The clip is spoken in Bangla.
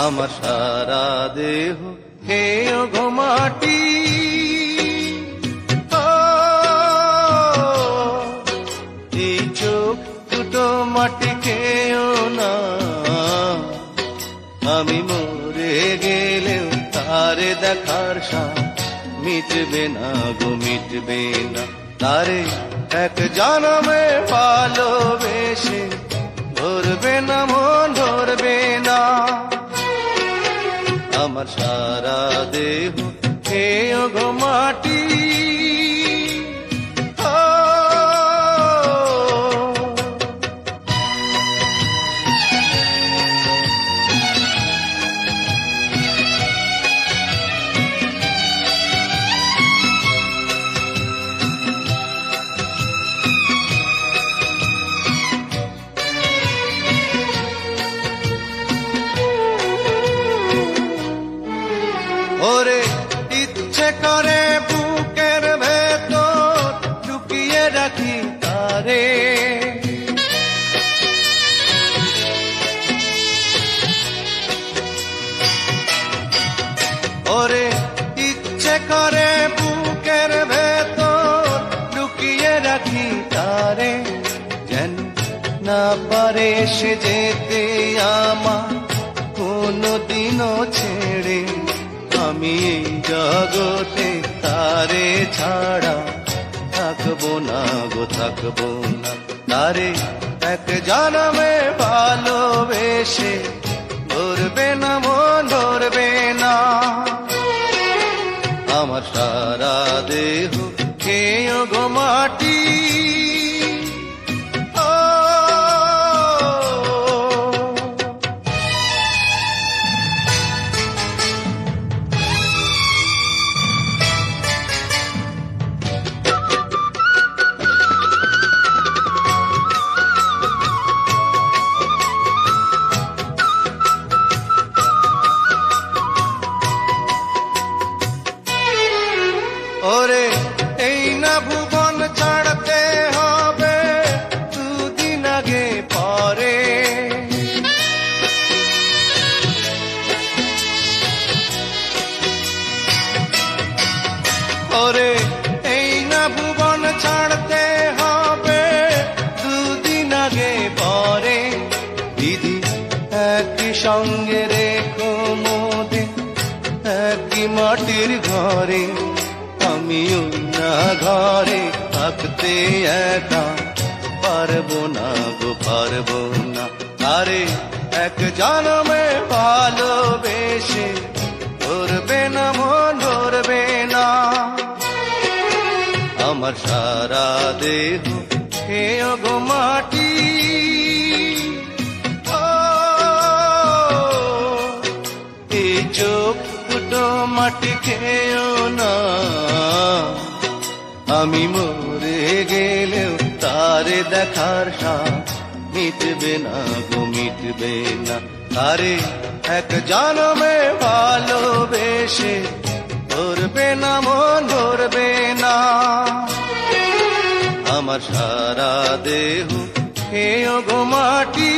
আমার সারা দেহ খেয়ে ঘুমাটি এই চোখ দুটো মাটি খেয়েও না, আমি মরে গেলেও তারে দেখার সাথ মিটবে না গো, মিটবে না। তারে এক জনমে ভালোবেসে ধরবে না মন, ধরবে না। আমার সারা দেহ খেয়ে ঘুমাটি ওরে ইচ্ছে করে বুকের ভেতর লুকিয়ে রাখি তারে, ওরে ইচ্ছে করে বুকের ভেতর লুকিয়ে রাখি তারে, যেন না পারে সে যেতে আমার কোনদিনও ছেড়ে। আমি এই জগতে তারে ছাড়া থাকবো না গো, থাকবো না। তারে এক জনমে ভালোবেসে ধরবে না মন, ধরবে না। আমার সারা দেহ খেয়ে ঘুমাটি ওরে এই না ভুবন ছাড়তে হবে দুদিন আগে পরে, ওরে এই না ভুবন ছাড়তে হবে দুদিন আগে পরে। দিদি একই সঙ্গে রেখো মোদের একই মাটির ঘরে, আমি না ঘরে থাকতে একা পারবো না গো, পারবো না। আরে এক জনমে ভালোবেসে ধরবে না মন, ধরবে না। আমার সারা দেহ খেয়ে ঘুমাটি এই চোখ দুটো মাটি খেয়েও না, আমি মরে গেলেও তারে দেখার সাথ মিটবে না গো, মিটবে না। তারে এক জনমে ভালোবেসে ধরবে না মন, ধরবে না। আমার সারা দেহ খেয়ে ঘুমাটি